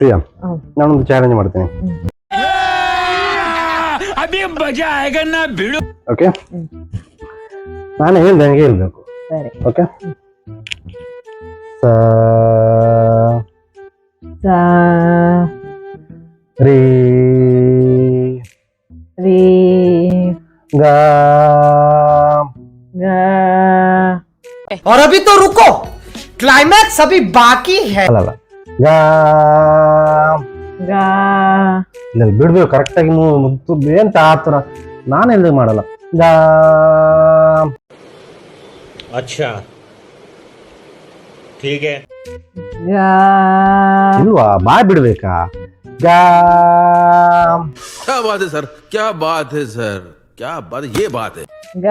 ಪ್ರಿಯಾ, ನಾನೊಂದು ಚಾಲೆಂಜ್ ಮಾಡ್ತೀನಿ. ಓಕೆ, ನಾನು ಹೇಳ್ದೆ ಹಂಗೆ ಹೇಳ್ಬೇಕು. ಸರಿ. ಓಕೆ, ಸ ರೀ ರೀ ಗ ಗ और अभी तो रुको, क्लाइमैक्स अभी बाकी है. ಅಲ್ಲಲ್ಲ, ಗ ಗ ಇಲ್ಲ ಬಿಡ್ಬೇಕು ಕರೆಕ್ಟಾಗಿ ಮುತ್ತು ಅಂತ ಆತರ ನಾನು ಹೇಳ್ದೆ ಮಾಡಲ್ಲ. ಗ अच्छा ठीक है. ಗ ಇಲ್ವಾ, ಬಾಯ್ ಬಿಡ್ಬೇಕಾ? ಗ क्या बात है सर, क्या बात है सर, क्या बात, ये बात है. ಗ